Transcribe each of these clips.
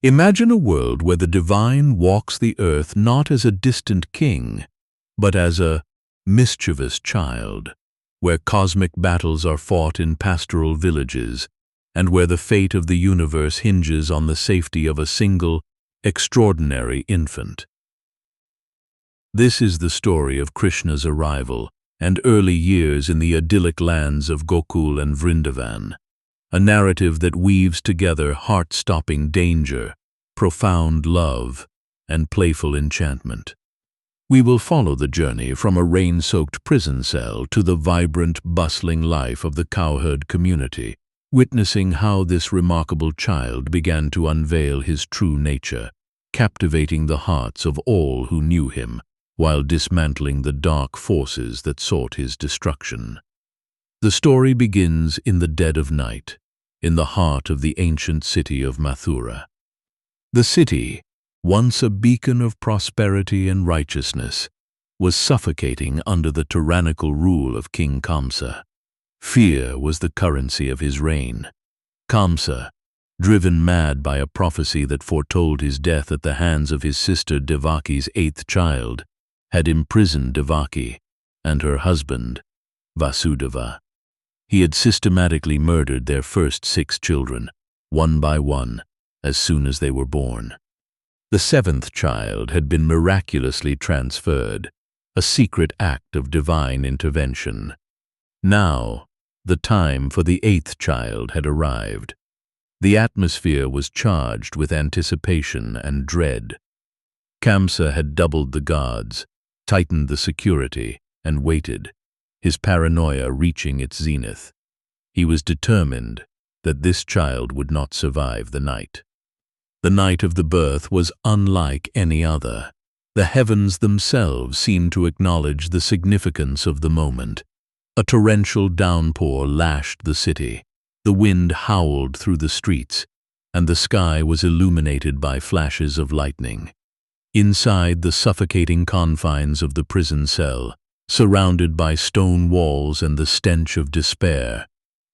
Imagine a world where the divine walks the earth not as a distant king, but as a mischievous child, where cosmic battles are fought in pastoral villages, and where the fate of the universe hinges on the safety of a single, extraordinary infant. This is the story of Krishna's arrival and early years in the idyllic lands of Gokul and Vrindavan, a narrative that weaves together heart-stopping danger, profound love, and playful enchantment. We will follow the journey from a rain-soaked prison cell to the vibrant, bustling life of the cowherd community, witnessing how this remarkable child began to unveil his true nature, captivating the hearts of all who knew him, while dismantling the dark forces that sought his destruction. The story begins in the dead of night, in the heart of the ancient city of Mathura. The city, once a beacon of prosperity and righteousness, was suffocating under the tyrannical rule of King Kamsa. Fear was the currency of his reign. Kamsa, driven mad by a prophecy that foretold his death at the hands of his sister Devaki's 8th child, had imprisoned Devaki and her husband, Vasudeva. He had systematically murdered their first 6 children, one by one, as soon as they were born. The 7th child had been miraculously transferred, a secret act of divine intervention. Now, the time for the 8th child had arrived. The atmosphere was charged with anticipation and dread. Kamsa had doubled the guards, tightened the security, and waited, his paranoia reaching its zenith. He was determined that this child would not survive the night. The night of the birth was unlike any other. The heavens themselves seemed to acknowledge the significance of the moment. A torrential downpour lashed the city, the wind howled through the streets, and the sky was illuminated by flashes of lightning. Inside the suffocating confines of the prison cell, surrounded by stone walls and the stench of despair,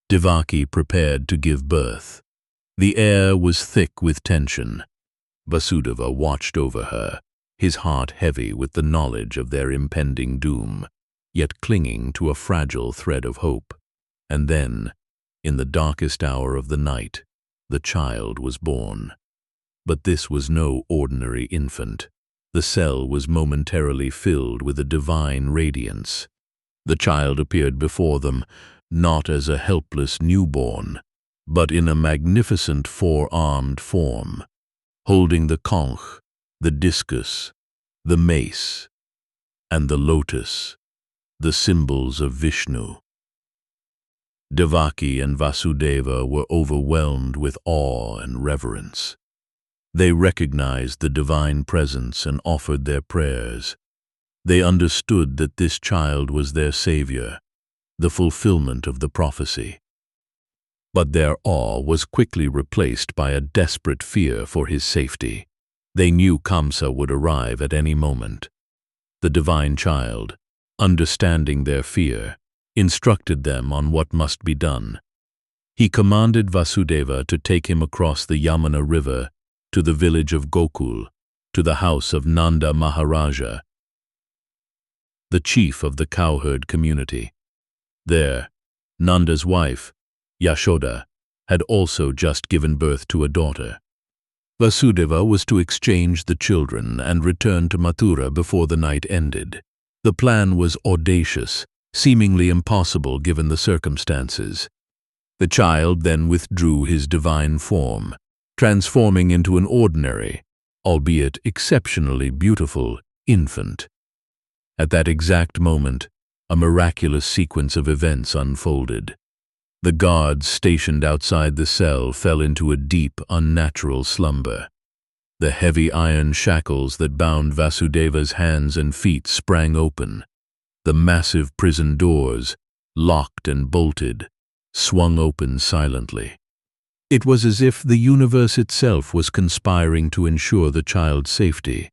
Devaki prepared to give birth. The air was thick with tension. Vasudeva watched over her, his heart heavy with the knowledge of their impending doom, yet clinging to a fragile thread of hope. And then, in the darkest hour of the night, the child was born. But this was no ordinary infant. The cell was momentarily filled with a divine radiance. The child appeared before them, not as a helpless newborn, but in a magnificent 4-armed form, holding the conch, the discus, the mace, and the lotus, the symbols of Vishnu. Devaki and Vasudeva were overwhelmed with awe and reverence. They recognized the divine presence and offered their prayers. They understood that this child was their savior, the fulfillment of the prophecy. But their awe was quickly replaced by a desperate fear for his safety. They knew Kamsa would arrive at any moment. The divine child, understanding their fear, instructed them on what must be done. He commanded Vasudeva to take him across the Yamuna River to the village of Gokul, to the house of Nanda Maharaja, the chief of the cowherd community. There, Nanda's wife, Yashoda, had also just given birth to a daughter. Vasudeva was to exchange the children and return to Mathura before the night ended. The plan was audacious, seemingly impossible given the circumstances. The child then withdrew his divine form, transforming into an ordinary, albeit exceptionally beautiful, infant. At that exact moment, a miraculous sequence of events unfolded. The guards stationed outside the cell fell into a deep, unnatural slumber. The heavy iron shackles that bound Vasudeva's hands and feet sprang open. The massive prison doors, locked and bolted, swung open silently. It was as if the universe itself was conspiring to ensure the child's safety.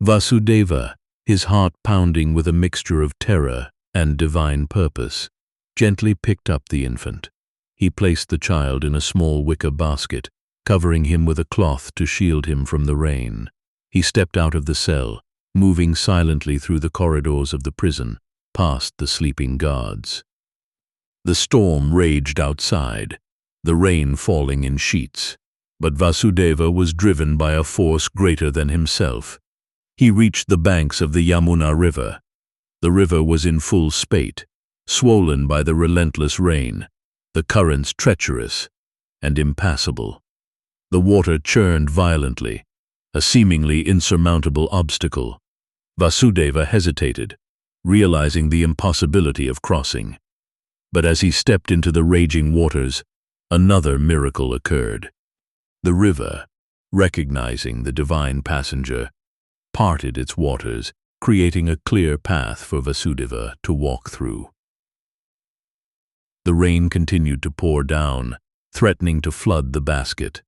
Vasudeva, his heart pounding with a mixture of terror and divine purpose, gently picked up the infant. He placed the child in a small wicker basket covering him with a cloth to shield him from the rain. He stepped out of the cell, moving silently through the corridors of the prison, past the sleeping guards. The storm raged outside, the rain falling in sheets, but Vasudeva was driven by a force greater than himself. He reached the banks of the Yamuna River. The river was in full spate, swollen by the relentless rain, the currents treacherous and impassable. The water churned violently, a seemingly insurmountable obstacle. Vasudeva hesitated, realizing the impossibility of crossing. But as he stepped into the raging waters, another miracle occurred. The river, recognizing the divine passenger, parted its waters, creating a clear path for Vasudeva to walk through. The rain continued to pour down, threatening to flood the basket.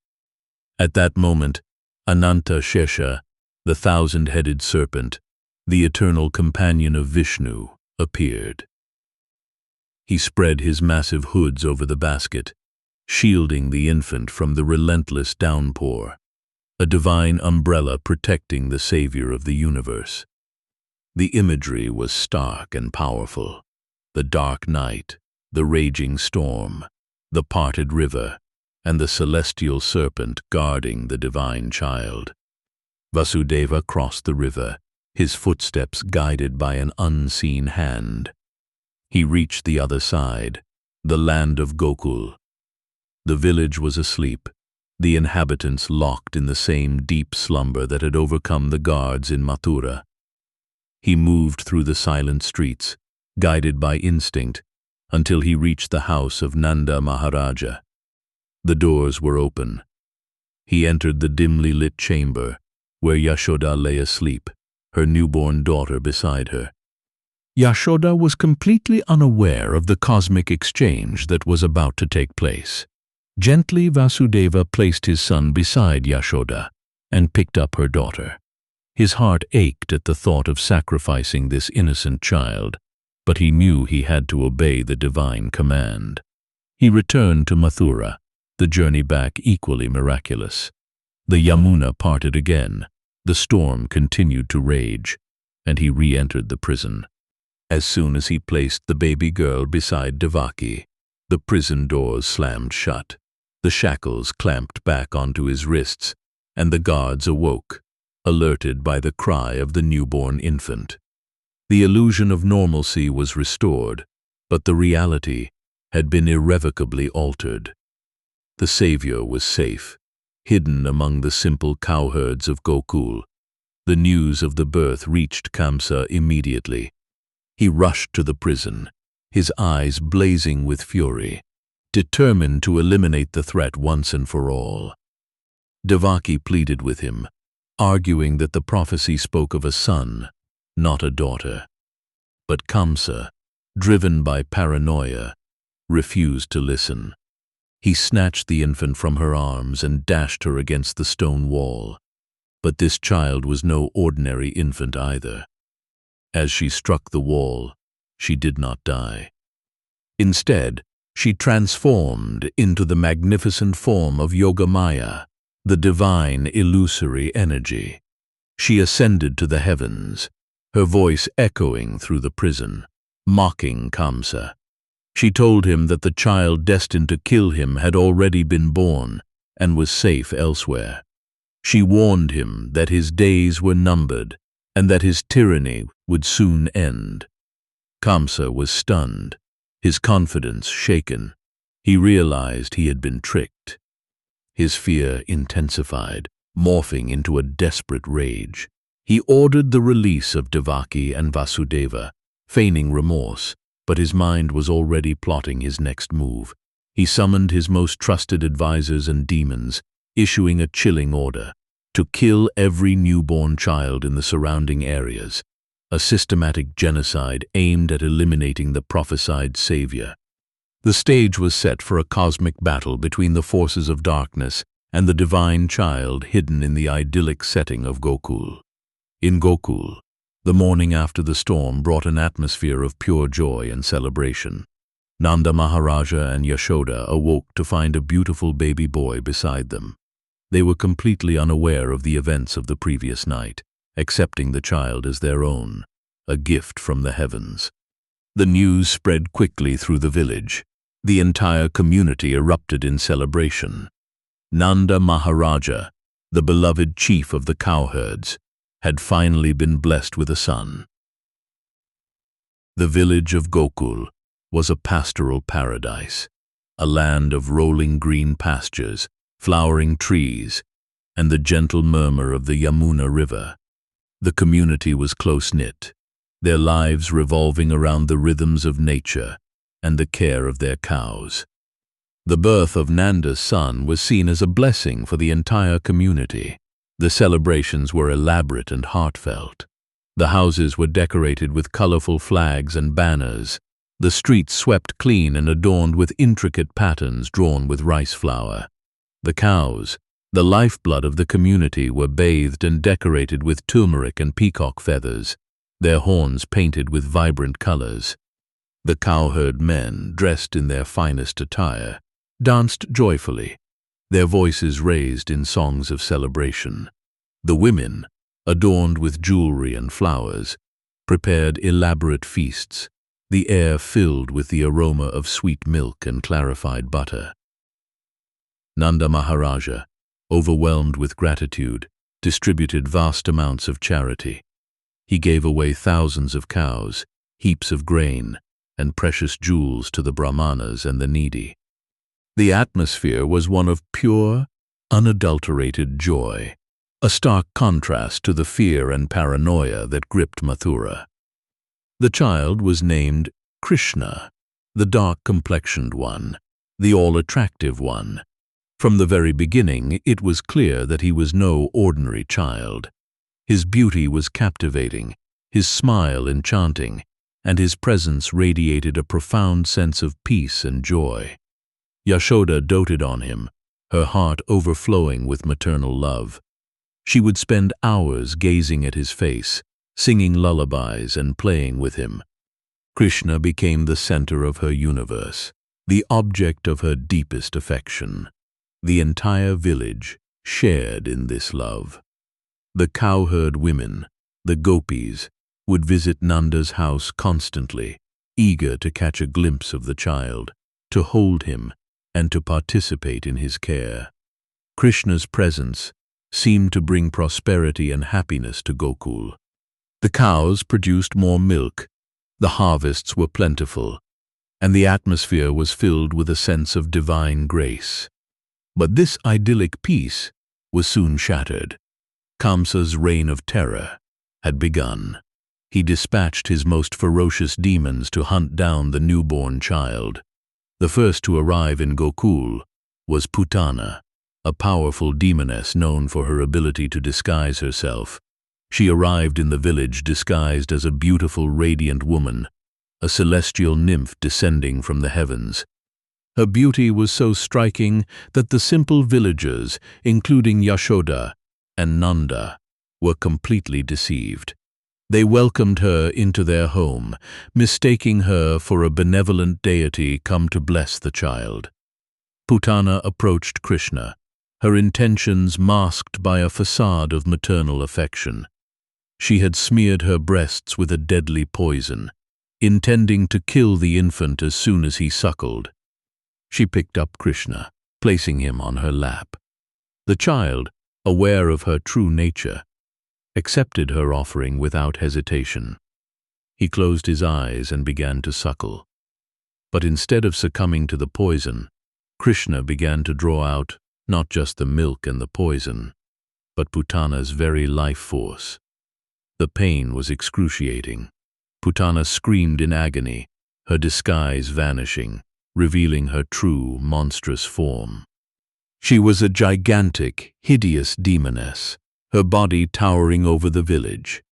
At that moment, Ananta Shesha, the thousand-headed serpent, the eternal companion of Vishnu, appeared. He spread his massive hoods over the basket, shielding the infant from the relentless downpour, a divine umbrella protecting the savior of the universe. The imagery was stark and powerful: the dark night, the raging storm, the parted river, and the celestial serpent guarding the divine child. Vasudeva crossed the river, his footsteps guided by an unseen hand. He reached the other side, the land of Gokul. The village was asleep, the inhabitants locked in the same deep slumber that had overcome the guards in Mathura. He moved through the silent streets, guided by instinct, until he reached the house of Nanda Maharaja. The doors were open. He entered the dimly lit chamber, where Yashoda lay asleep, her newborn daughter beside her. Yashoda was completely unaware of the cosmic exchange that was about to take place. Gently, Vasudeva placed his son beside Yashoda and picked up her daughter. His heart ached at the thought of sacrificing this innocent child, but he knew he had to obey the divine command. He returned to Mathura, the journey back equally miraculous. The Yamuna parted again, the storm continued to rage, and he re-entered the prison. As soon as he placed the baby girl beside Devaki, the prison doors slammed shut, the shackles clamped back onto his wrists, and the guards awoke, alerted by the cry of the newborn infant. The illusion of normalcy was restored, but the reality had been irrevocably altered. The savior was safe, hidden among the simple cowherds of Gokul. The news of the birth reached Kamsa immediately. He rushed to the prison, his eyes blazing with fury, determined to eliminate the threat once and for all. Devaki pleaded with him, arguing that the prophecy spoke of a son, not a daughter. But Kamsa, driven by paranoia, refused to listen. He snatched the infant from her arms and dashed her against the stone wall. But this child was no ordinary infant either. As she struck the wall, she did not die. Instead, she transformed into the magnificent form of Yogamaya, the divine illusory energy. She ascended to the heavens, her voice echoing through the prison, mocking Kamsa. She told him that the child destined to kill him had already been born and was safe elsewhere. She warned him that his days were numbered and that his tyranny would soon end. Kamsa was stunned, his confidence shaken. He realized he had been tricked. His fear intensified, morphing into a desperate rage. He ordered the release of Devaki and Vasudeva, feigning remorse, but his mind was already plotting his next move. He summoned his most trusted advisors and demons, issuing a chilling order to kill every newborn child in the surrounding areas, a systematic genocide aimed at eliminating the prophesied savior. The stage was set for a cosmic battle between the forces of darkness and the divine child hidden in the idyllic setting of Gokul. In Gokul, the morning after the storm brought an atmosphere of pure joy and celebration. Nanda Maharaja and Yashoda awoke to find a beautiful baby boy beside them. They were completely unaware of the events of the previous night, accepting the child as their own, a gift from the heavens. The news spread quickly through the village. The entire community erupted in celebration. Nanda Maharaja, the beloved chief of the cowherds, had finally been blessed with a son. The village of Gokul was a pastoral paradise, a land of rolling green pastures, flowering trees, and the gentle murmur of the Yamuna River. The community was close-knit, their lives revolving around the rhythms of nature and the care of their cows. The birth of Nanda's son was seen as a blessing for the entire community. The celebrations were elaborate and heartfelt. The houses were decorated with colorful flags and banners. The streets swept clean and adorned with intricate patterns drawn with rice flour. The cows, the lifeblood of the community, were bathed and decorated with turmeric and peacock feathers, their horns painted with vibrant colors. The cowherd men, dressed in their finest attire, danced joyfully, their voices raised in songs of celebration. The women, adorned with jewelry and flowers, prepared elaborate feasts, the air filled with the aroma of sweet milk and clarified butter. Nanda Maharaja, overwhelmed with gratitude, distributed vast amounts of charity. He gave away thousands of cows, heaps of grain, and precious jewels to the brahmanas and the needy. The atmosphere was one of pure, unadulterated joy, a stark contrast to the fear and paranoia that gripped Mathura. The child was named Krishna, the dark-complexioned one, the all-attractive one. From the very beginning, it was clear that he was no ordinary child. His beauty was captivating, his smile enchanting, and his presence radiated a profound sense of peace and joy. Yashoda doted on him, her heart overflowing with maternal love. She would spend hours gazing at his face, singing lullabies and playing with him. Krishna became the center of her universe, the object of her deepest affection. The entire village shared in this love. The cowherd women, the gopis, would visit Nanda's house constantly, eager to catch a glimpse of the child, to hold him, and to participate in his care. Krishna's presence seemed to bring prosperity and happiness to Gokul. The cows produced more milk, the harvests were plentiful, and the atmosphere was filled with a sense of divine grace. But this idyllic peace was soon shattered. Kamsa's reign of terror had begun. He dispatched his most ferocious demons to hunt down the newborn child. The first to arrive in Gokul was Putana, a powerful demoness known for her ability to disguise herself. She arrived in the village disguised as a beautiful, radiant woman, a celestial nymph descending from the heavens. Her beauty was so striking that the simple villagers, including Yashoda and Nanda, were completely deceived. They welcomed her into their home, mistaking her for a benevolent deity come to bless the child. Putana approached Krishna, her intentions masked by a facade of maternal affection. She had smeared her breasts with a deadly poison, intending to kill the infant as soon as he suckled. She picked up Krishna, placing him on her lap. The child, aware of her true nature, accepted her offering without hesitation. He closed his eyes and began to suckle. But instead of succumbing to the poison, Krishna began to draw out not just the milk and the poison, but Putana's very life force. The pain was excruciating. Putana screamed in agony, her disguise vanishing, revealing her true, monstrous form. She was a gigantic, hideous demoness, her body towering over the village.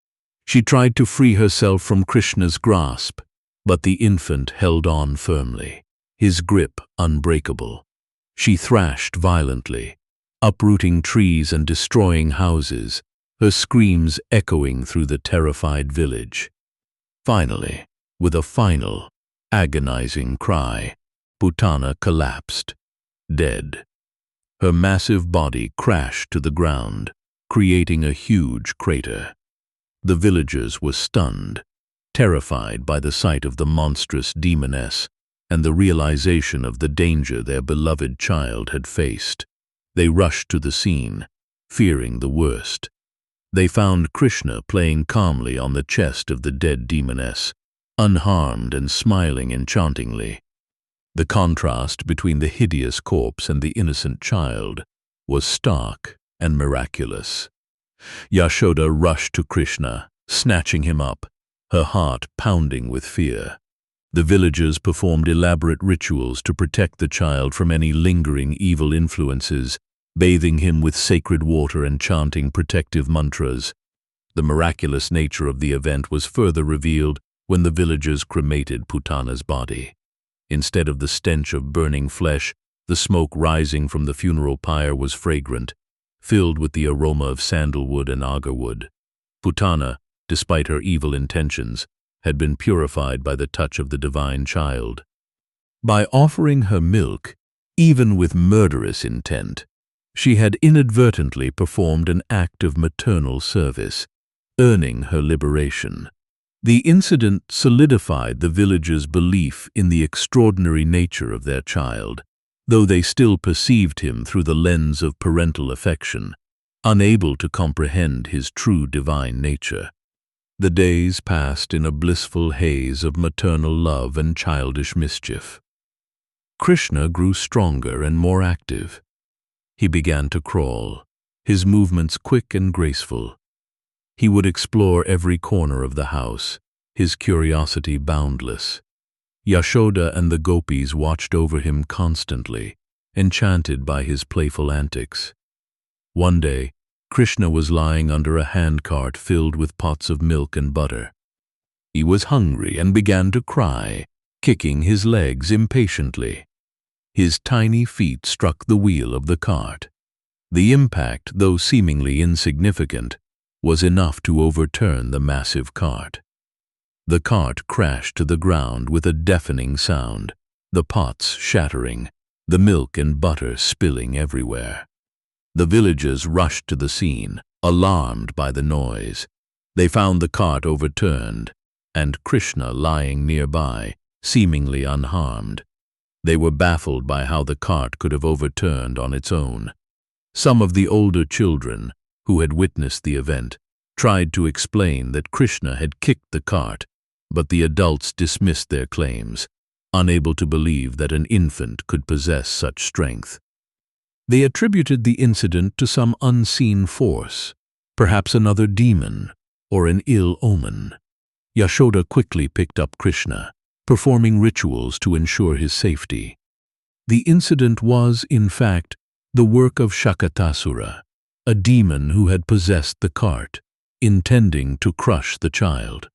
She tried to free herself from Krishna's grasp, but the infant held on firmly, his grip unbreakable. She thrashed violently, uprooting trees and destroying houses, her screams echoing through the terrified village. Finally, with a final, agonizing cry, Putana collapsed, dead. Her massive body crashed to the ground, creating a huge crater. The villagers were stunned, terrified by the sight of the monstrous demoness and the realization of the danger their beloved child had faced. They rushed to the scene, fearing the worst. They found Krishna playing calmly on the chest of the dead demoness, unharmed and smiling enchantingly. The contrast between the hideous corpse and the innocent child was stark and miraculous. Yashoda rushed to Krishna, snatching him up, her heart pounding with fear. The villagers performed elaborate rituals to protect the child from any lingering evil influences, bathing him with sacred water and chanting protective mantras. The miraculous nature of the event was further revealed when the villagers cremated Putana's body. Instead of the stench of burning flesh, the smoke rising from the funeral pyre was fragrant, filled with the aroma of sandalwood and agarwood. Putana, despite her evil intentions, had been purified by the touch of the divine child. By offering her milk, even with murderous intent, she had inadvertently performed an act of maternal service, earning her liberation. The incident solidified the villagers' belief in the extraordinary nature of their child, though they still perceived him through the lens of parental affection, unable to comprehend his true divine nature. The days passed in a blissful haze of maternal love and childish mischief. Krishna grew stronger and more active. He began to crawl, his movements quick and graceful. He would explore every corner of the house, his curiosity boundless. Yashoda and the gopis watched over him constantly, enchanted by his playful antics. One day, Krishna was lying under a handcart filled with pots of milk and butter. He was hungry and began to cry, kicking his legs impatiently. His tiny feet struck the wheel of the cart. The impact, though seemingly insignificant, was enough to overturn the massive cart. The cart crashed to the ground with a deafening sound, the pots shattering, the milk and butter spilling everywhere. The villagers rushed to the scene, alarmed by the noise. They found the cart overturned, and Krishna lying nearby, seemingly unharmed. They were baffled by how the cart could have overturned on its own. Some of the older children, who had witnessed the event, tried to explain that Krishna had kicked the cart, but the adults dismissed their claims, unable to believe that an infant could possess such strength. They attributed the incident to some unseen force, perhaps another demon or an ill omen. Yashoda quickly picked up Krishna, performing rituals to ensure his safety. The incident was, in fact, the work of Shakatasura, a demon who had possessed the cart, intending to crush the child.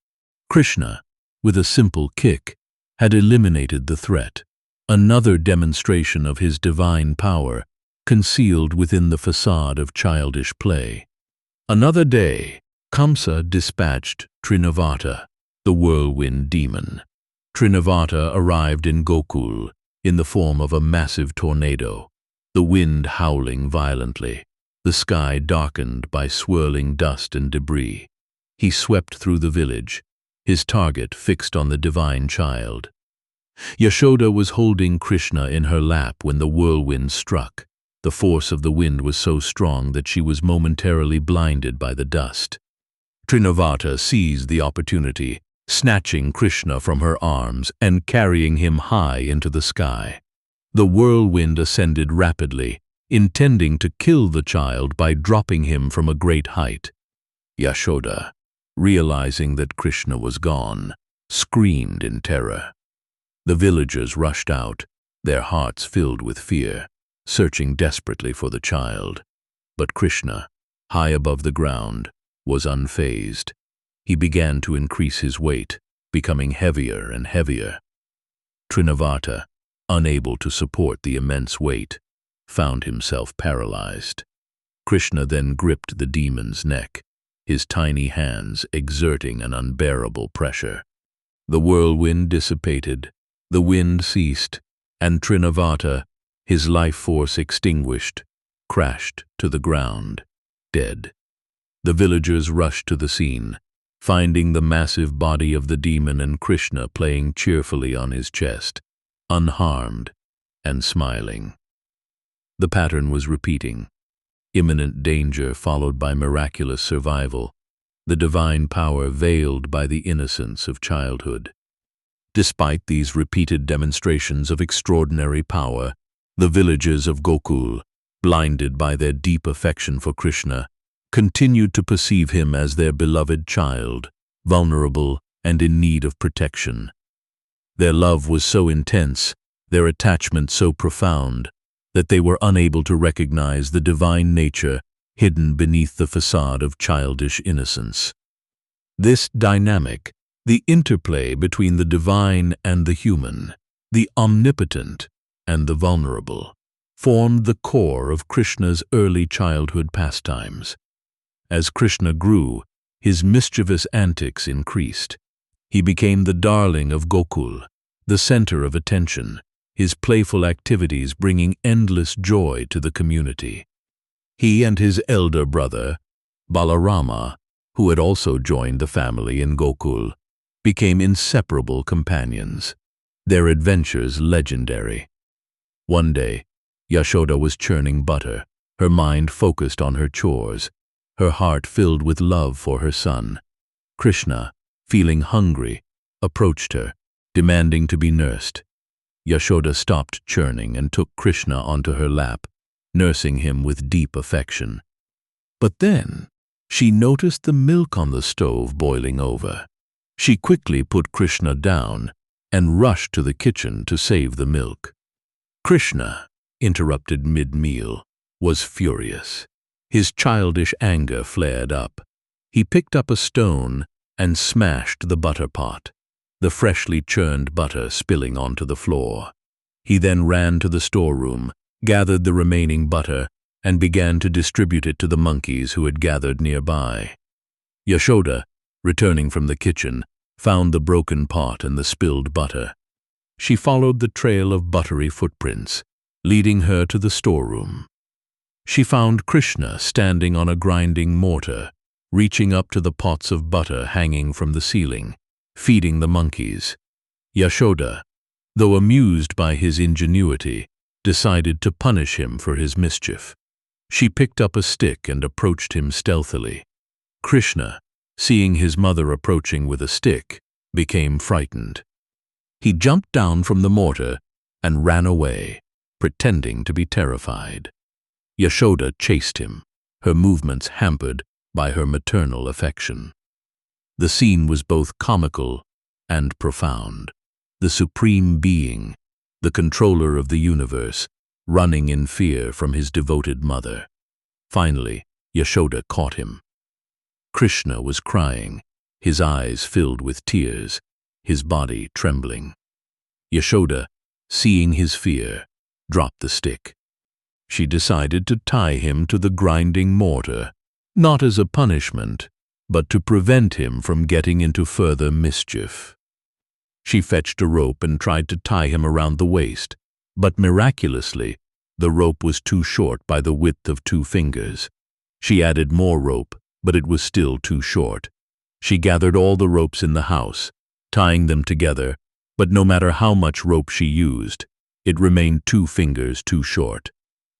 Krishna, with a simple kick, had eliminated the threat, another demonstration of his divine power concealed within the facade of childish play. Another day, Kamsa dispatched Trinavata, the whirlwind demon. Trinavata arrived in Gokul in the form of a massive tornado, the wind howling violently, the sky darkened by swirling dust and debris. He swept through the village, his target fixed on the divine child. Yashoda was holding Krishna in her lap when the whirlwind struck. The force of the wind was so strong that she was momentarily blinded by the dust. Trinavata seized the opportunity, snatching Krishna from her arms and carrying him high into the sky. The whirlwind ascended rapidly, intending to kill the child by dropping him from a great height. Yashoda, realizing that Krishna was gone, screamed in terror. The villagers rushed out, their hearts filled with fear, searching desperately for the child. But Krishna, high above the ground, was unfazed. He began to increase his weight, becoming heavier and heavier. Trinavata, unable to support the immense weight, found himself paralyzed. Krishna then gripped the demon's neck, his tiny hands exerting an unbearable pressure. The whirlwind dissipated, the wind ceased, and Trinavata, his life force extinguished, crashed to the ground, dead. The villagers rushed to the scene, finding the massive body of the demon and Krishna playing cheerfully on his chest, unharmed and smiling. The pattern was repeating. Imminent danger followed by miraculous survival, the divine power veiled by the innocence of childhood. Despite these repeated demonstrations of extraordinary power, the villagers of Gokul, blinded by their deep affection for Krishna, continued to perceive him as their beloved child, vulnerable and in need of protection. Their love was so intense, their attachment so profound, that they were unable to recognize the divine nature hidden beneath the facade of childish innocence. This dynamic, the interplay between the divine and the human, the omnipotent and the vulnerable, formed the core of Krishna's early childhood pastimes. As Krishna grew, his mischievous antics increased. He became the darling of Gokul, the center of attention, his playful activities bringing endless joy to the community. He and his elder brother, Balarama, who had also joined the family in Gokul, became inseparable companions, their adventures legendary. One day, Yashoda was churning butter, her mind focused on her chores, her heart filled with love for her son. Krishna, feeling hungry, approached her, demanding to be nursed. Yashoda stopped churning and took Krishna onto her lap, nursing him with deep affection. But then, she noticed the milk on the stove boiling over. She quickly put Krishna down and rushed to the kitchen to save the milk. Krishna, interrupted mid-meal, was furious. His childish anger flared up. He picked up a stone and smashed the butter pot, the freshly churned butter spilling onto the floor. He then ran to the storeroom, gathered the remaining butter, and began to distribute it to the monkeys who had gathered nearby. Yashoda, returning from the kitchen, found the broken pot and the spilled butter. She followed the trail of buttery footprints, leading her to the storeroom. She found Krishna standing on a grinding mortar, reaching up to the pots of butter hanging from the ceiling, feeding the monkeys. Yashoda, though amused by his ingenuity, decided to punish him for his mischief. She picked up a stick and approached him stealthily. Krishna, seeing his mother approaching with a stick, became frightened. He jumped down from the mortar and ran away, pretending to be terrified. Yashoda chased him, her movements hampered by her maternal affection. The scene was both comical and profound. The supreme being, the controller of the universe, running in fear from his devoted mother. Finally, Yashoda caught him. Krishna was crying, his eyes filled with tears, his body trembling. Yashoda, seeing his fear, dropped the stick. She decided to tie him to the grinding mortar, not as a punishment, but to prevent him from getting into further mischief. She fetched a rope and tried to tie him around the waist, but miraculously, the rope was too short by the width of 2 fingers. She added more rope, but it was still too short. She gathered all the ropes in the house, tying them together, but no matter how much rope she used, it remained 2 fingers too short.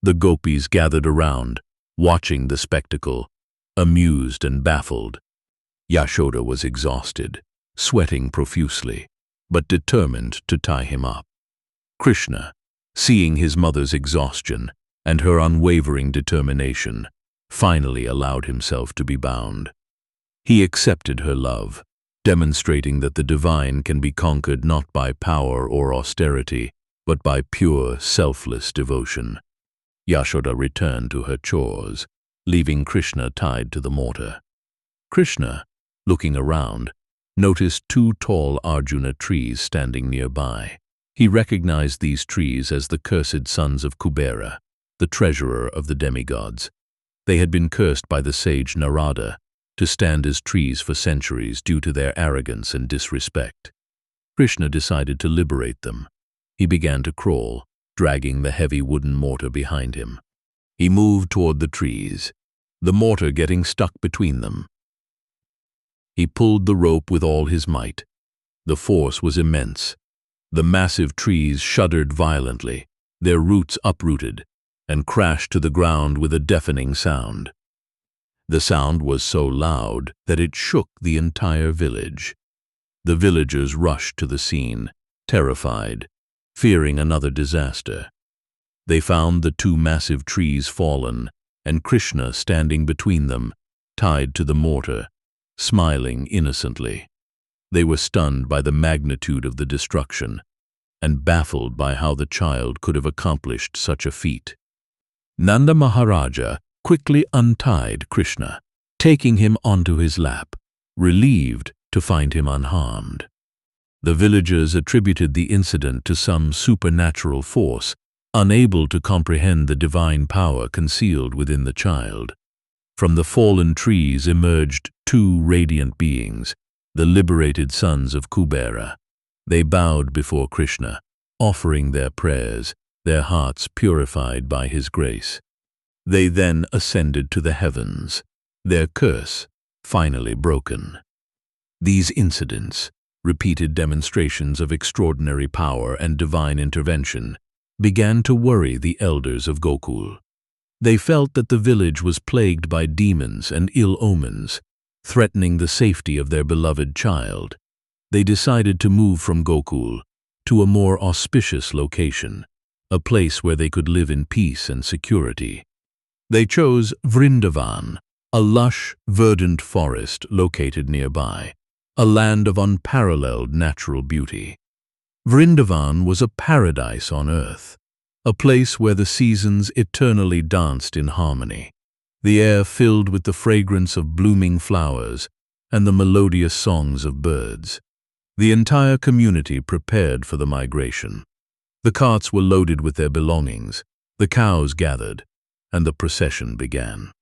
The gopis gathered around, watching the spectacle, amused and baffled. Yashoda was exhausted, sweating profusely, but determined to tie him up. Krishna, seeing his mother's exhaustion and her unwavering determination, finally allowed himself to be bound. He accepted her love, demonstrating that the divine can be conquered not by power or austerity, but by pure, selfless devotion. Yashoda returned to her chores, leaving Krishna tied to the mortar. Krishna, looking around, noticed 2 tall Arjuna trees standing nearby. He recognized these trees as the cursed sons of Kubera, the treasurer of the demigods. They had been cursed by the sage Narada to stand as trees for centuries due to their arrogance and disrespect. Krishna decided to liberate them. He began to crawl, dragging the heavy wooden mortar behind him. He moved toward the trees, the mortar getting stuck between them. He pulled the rope with all his might. The force was immense. The massive trees shuddered violently, their roots uprooted, and crashed to the ground with a deafening sound. The sound was so loud that it shook the entire village. The villagers rushed to the scene, terrified, fearing another disaster. They found the two massive trees fallen, and Krishna standing between them, tied to the mortar, smiling innocently. They were stunned by the magnitude of the destruction, and baffled by how the child could have accomplished such a feat. Nanda Maharaja quickly untied Krishna, taking him onto his lap, relieved to find him unharmed. The villagers attributed the incident to some supernatural force, unable to comprehend the divine power concealed within the child. From the fallen trees emerged two radiant beings, the liberated sons of Kubera. They bowed before Krishna, offering their prayers, their hearts purified by his grace. They then ascended to the heavens, their curse finally broken. These incidents, repeated demonstrations of extraordinary power and divine intervention, began to worry the elders of Gokul. They felt that the village was plagued by demons and ill omens, threatening the safety of their beloved child. They decided to move from Gokul to a more auspicious location, a place where they could live in peace and security. They chose Vrindavan, a lush, verdant forest located nearby, a land of unparalleled natural beauty. Vrindavan was a paradise on earth, a place where the seasons eternally danced in harmony, the air filled with the fragrance of blooming flowers and the melodious songs of birds. The entire community prepared for the migration. The carts were loaded with their belongings, the cows gathered, and the procession began.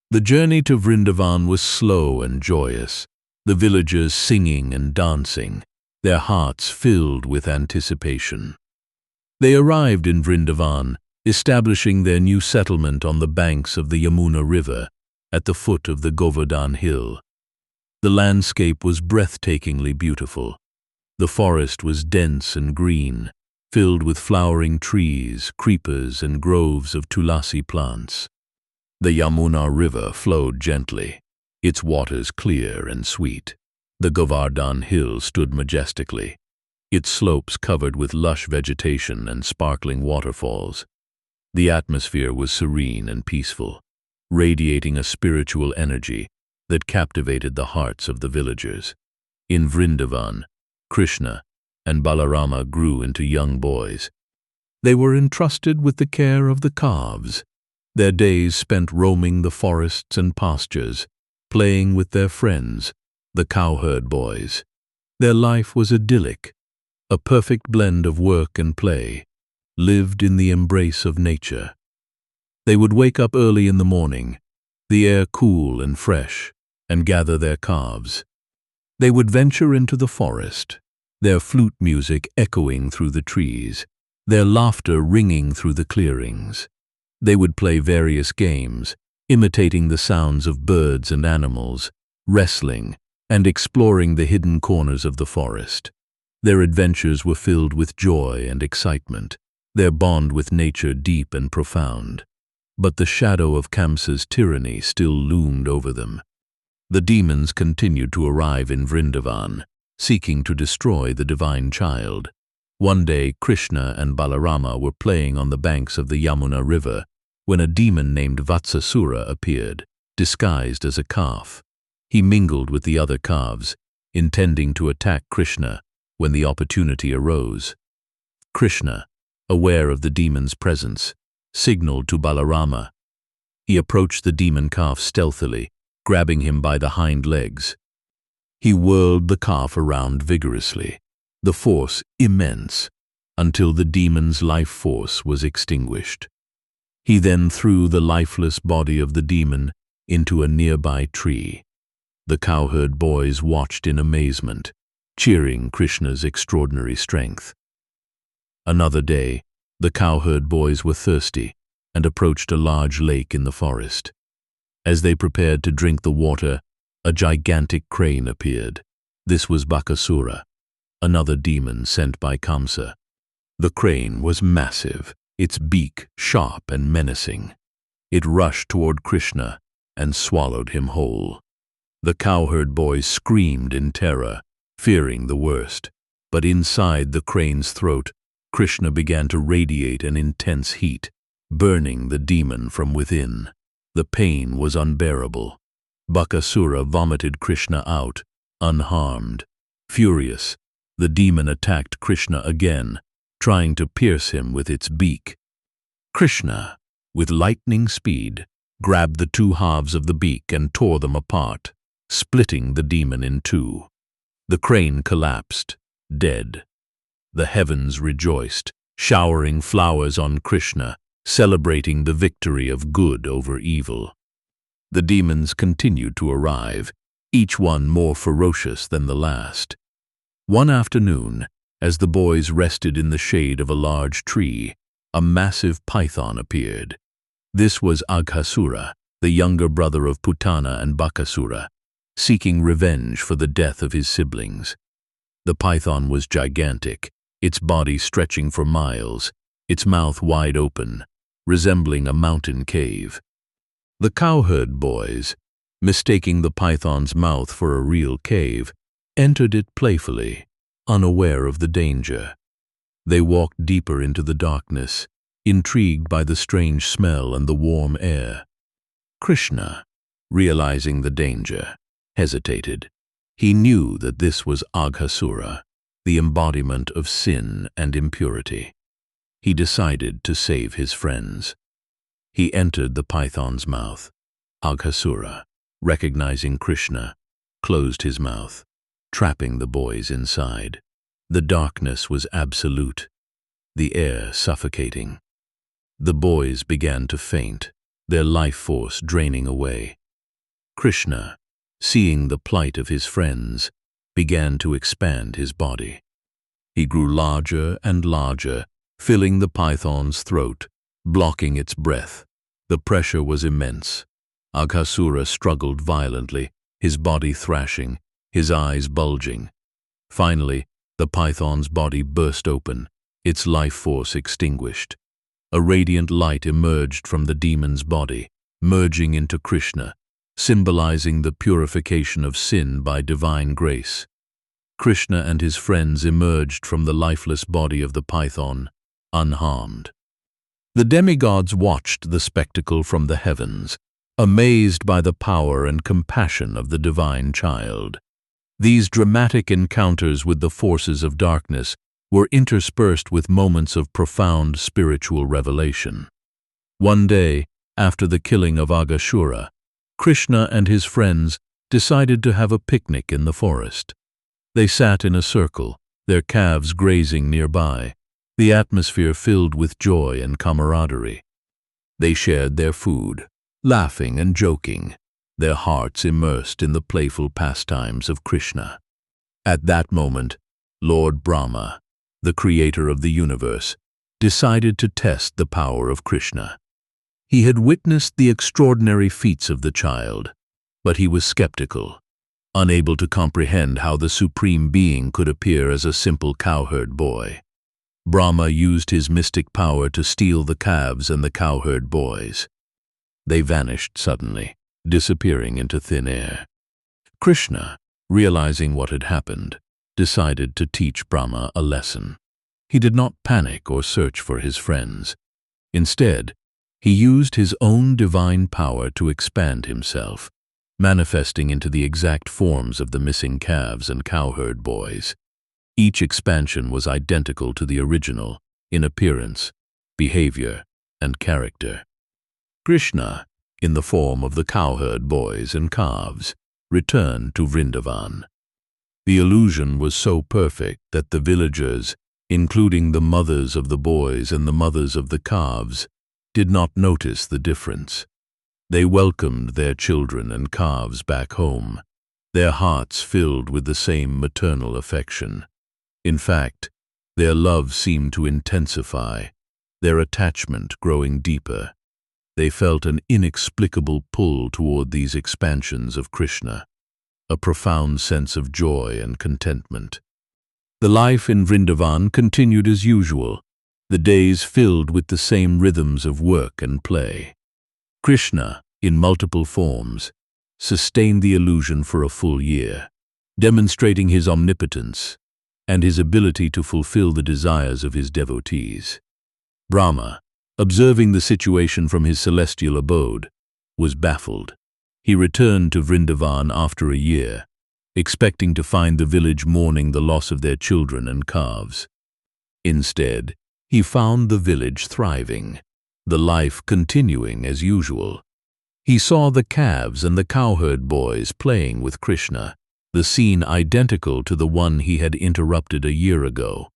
The journey to Vrindavan was slow and joyous, the villagers singing and dancing, their hearts filled with anticipation. They arrived in Vrindavan, establishing their new settlement on the banks of the Yamuna River, at the foot of the Govardhan Hill. The landscape was breathtakingly beautiful. The forest was dense and green, filled with flowering trees, creepers, and groves of tulasi plants. The Yamuna River flowed gently, its waters clear and sweet. The Govardhan Hill stood majestically, its slopes covered with lush vegetation and sparkling waterfalls. The atmosphere was serene and peaceful, radiating a spiritual energy that captivated the hearts of the villagers. In Vrindavan, Krishna and Balarama grew into young boys. They were entrusted with the care of the calves, their days spent roaming the forests and pastures, playing with their friends, the cowherd boys. Their life was idyllic, a perfect blend of work and play, lived in the embrace of nature. They would wake up early in the morning, the air cool and fresh, and gather their calves. They would venture into the forest, their flute music echoing through the trees, their laughter ringing through the clearings. They would play various games, imitating the sounds of birds and animals, wrestling, and exploring the hidden corners of the forest. Their adventures were filled with joy and excitement, their bond with nature deep and profound. But the shadow of Kamsa's tyranny still loomed over them. The demons continued to arrive in Vrindavan, seeking to destroy the divine child. One day, Krishna and Balarama were playing on the banks of the Yamuna River when a demon named Vatsasura appeared, disguised as a calf. He mingled with the other calves, intending to attack Krishna when the opportunity arose. Krishna, aware of the demon's presence, signaled to Balarama. He approached the demon calf stealthily, grabbing him by the hind legs. He whirled the calf around vigorously, the force immense, until the demon's life force was extinguished. He then threw the lifeless body of the demon into a nearby tree. The cowherd boys watched in amazement, cheering Krishna's extraordinary strength. Another day, the cowherd boys were thirsty and approached a large lake in the forest. As they prepared to drink the water, a gigantic crane appeared. This was Bakasura, another demon sent by Kamsa. The crane was massive, its beak sharp and menacing. It rushed toward Krishna and swallowed him whole. The cowherd boys screamed in terror, fearing the worst. But inside the crane's throat, Krishna began to radiate an intense heat, burning the demon from within. The pain was unbearable. Bakasura vomited Krishna out, unharmed. Furious, the demon attacked Krishna again, trying to pierce him with its beak. Krishna, with lightning speed, grabbed the two halves of the beak and tore them apart, splitting the demon in two. The crane collapsed, dead. The heavens rejoiced, showering flowers on Krishna, celebrating the victory of good over evil. The demons continued to arrive, each one more ferocious than the last. One afternoon, as the boys rested in the shade of a large tree, a massive python appeared. This was Aghasura, the younger brother of Putana and Bakasura, seeking revenge for the death of his siblings. The python was gigantic, its body stretching for miles, its mouth wide open, resembling a mountain cave. The cowherd boys, mistaking the python's mouth for a real cave, entered it playfully, unaware of the danger. They walked deeper into the darkness, intrigued by the strange smell and the warm air. Krishna, realizing the danger, hesitated. He knew that this was Aghasura, the embodiment of sin and impurity. He decided to save his friends. He entered the python's mouth. Aghasura, recognizing Krishna, closed his mouth, trapping the boys inside. The darkness was absolute, the air suffocating. The boys began to faint, their life force draining away. Krishna, seeing the plight of his friends, began to expand his body. He grew larger and larger, filling the python's throat, blocking its breath. The pressure was immense. Aghasura struggled violently, his body thrashing, his eyes bulging. Finally, the python's body burst open, its life force extinguished. A radiant light emerged from the demon's body, merging into Krishna, symbolizing the purification of sin by divine grace. Krishna and his friends emerged from the lifeless body of the python, unharmed. The demigods watched the spectacle from the heavens, amazed by the power and compassion of the divine child. These dramatic encounters with the forces of darkness were interspersed with moments of profound spiritual revelation. One day, after the killing of Aghasura, Krishna and his friends decided to have a picnic in the forest. They sat in a circle, their calves grazing nearby, the atmosphere filled with joy and camaraderie. They shared their food, laughing and joking, their hearts immersed in the playful pastimes of Krishna. At that moment, Lord Brahma, the creator of the universe, decided to test the power of Krishna. He had witnessed the extraordinary feats of the child, but he was skeptical, unable to comprehend how the Supreme Being could appear as a simple cowherd boy. Brahma used his mystic power to steal the calves and the cowherd boys. They vanished suddenly, disappearing into thin air. Krishna, realizing what had happened, decided to teach Brahma a lesson. He did not panic or search for his friends. Instead, he used his own divine power to expand himself, manifesting into the exact forms of the missing calves and cowherd boys. Each expansion was identical to the original in appearance, behavior, and character. Krishna, in the form of the cowherd boys and calves, returned to Vrindavan. The illusion was so perfect that the villagers, including the mothers of the boys and the mothers of the calves, did not notice the difference. They welcomed their children and calves back home, their hearts filled with the same maternal affection. In fact, their love seemed to intensify, their attachment growing deeper. They felt an inexplicable pull toward these expansions of Krishna, a profound sense of joy and contentment. The life in Vrindavan continued as usual, the days filled with the same rhythms of work and play. Krishna, in multiple forms, sustained the illusion for a full year, demonstrating his omnipotence and his ability to fulfill the desires of his devotees. Brahma, observing the situation from his celestial abode, was baffled. He returned to Vrindavan after a year, expecting to find the village mourning the loss of their children and calves. Instead, he found the village thriving, the life continuing as usual. He saw the calves and the cowherd boys playing with Krishna, the scene identical to the one he had interrupted a year ago.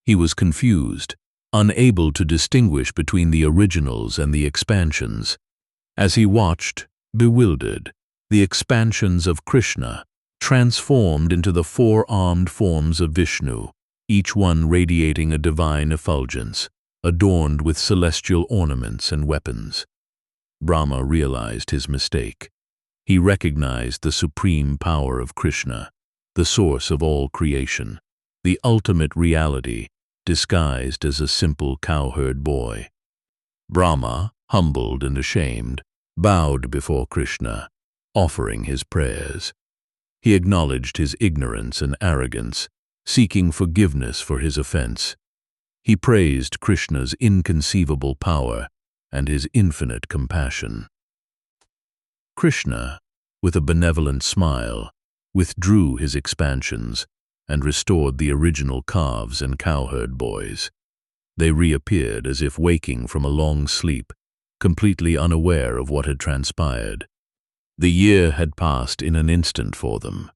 He was confused, unable to distinguish between the originals and the expansions. As he watched, bewildered, the expansions of Krishna transformed into the four-armed forms of Vishnu, each one radiating a divine effulgence, adorned with celestial ornaments and weapons. Brahma realized his mistake. He recognized the supreme power of Krishna, the source of all creation, the ultimate reality, disguised as a simple cowherd boy. Brahma, humbled and ashamed, bowed before Krishna, offering his prayers. He acknowledged his ignorance and arrogance, seeking forgiveness for his offense. He praised Krishna's inconceivable power and his infinite compassion. Krishna, with a benevolent smile, withdrew his expansions and restored the original calves and cowherd boys. They reappeared as if waking from a long sleep, completely unaware of what had transpired. The year had passed in an instant for them.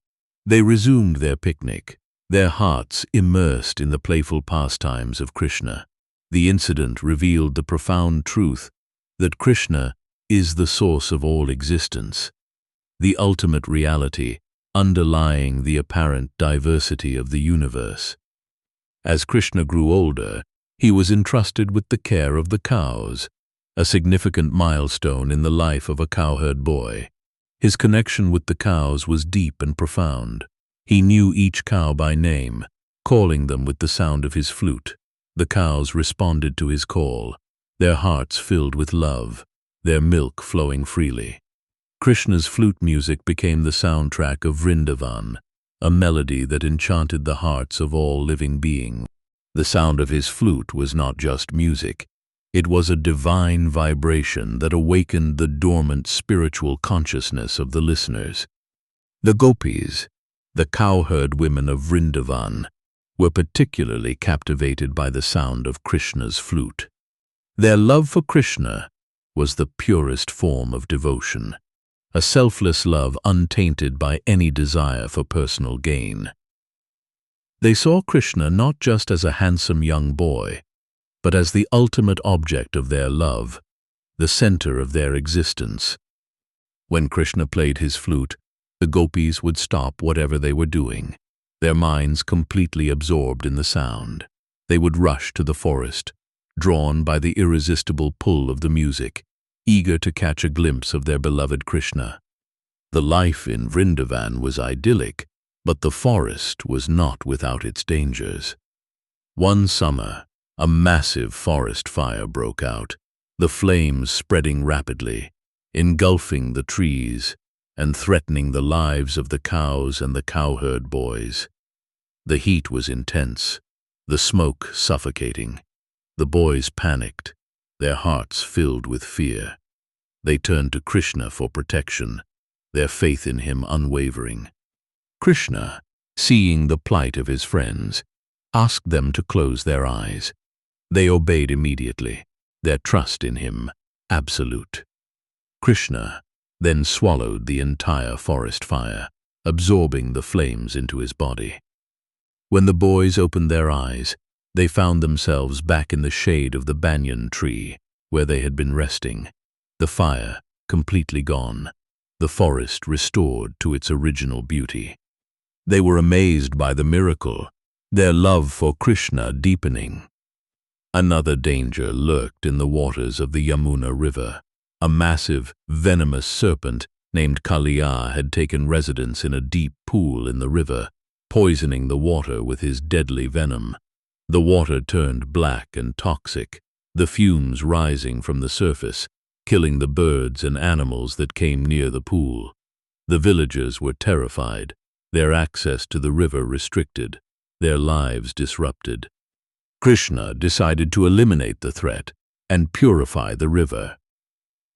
They resumed their picnic, their hearts immersed in the playful pastimes of Krishna. The incident revealed the profound truth that Krishna is the source of all existence, the ultimate reality underlying the apparent diversity of the universe. As Krishna grew older, he was entrusted with the care of the cows, a significant milestone in the life of a cowherd boy. His connection with the cows was deep and profound. He knew each cow by name, calling them with the sound of his flute. The cows responded to his call, their hearts filled with love, their milk flowing freely. Krishna's flute music became the soundtrack of Vrindavan, a melody that enchanted the hearts of all living beings. The sound of his flute was not just music. It was a divine vibration that awakened the dormant spiritual consciousness of the listeners. The gopis, the cowherd women of Vrindavan, were particularly captivated by the sound of Krishna's flute. Their love for Krishna was the purest form of devotion, a selfless love untainted by any desire for personal gain. They saw Krishna not just as a handsome young boy, but as the ultimate object of their love, the center of their existence. When Krishna played his flute, the gopis would stop whatever they were doing, their minds completely absorbed in the sound. They would rush to the forest, drawn by the irresistible pull of the music, eager to catch a glimpse of their beloved Krishna. The life in Vrindavan was idyllic, but the forest was not without its dangers. One summer, a massive forest fire broke out, the flames spreading rapidly, engulfing the trees and threatening the lives of the cows and the cowherd boys. The heat was intense, the smoke suffocating. The boys panicked, their hearts filled with fear. They turned to Krishna for protection, their faith in him unwavering. Krishna, seeing the plight of his friends, asked them to close their eyes. They obeyed immediately, their trust in him absolute. Krishna then swallowed the entire forest fire, absorbing the flames into his body. When the boys opened their eyes, they found themselves back in the shade of the banyan tree, where they had been resting, the fire completely gone, the forest restored to its original beauty. They were amazed by the miracle, their love for Krishna deepening. Another danger lurked in the waters of the Yamuna River. A massive, venomous serpent named Kaliya had taken residence in a deep pool in the river, poisoning the water with his deadly venom. The water turned black and toxic, the fumes rising from the surface, killing the birds and animals that came near the pool. The villagers were terrified, their access to the river restricted, their lives disrupted. Krishna decided to eliminate the threat and purify the river.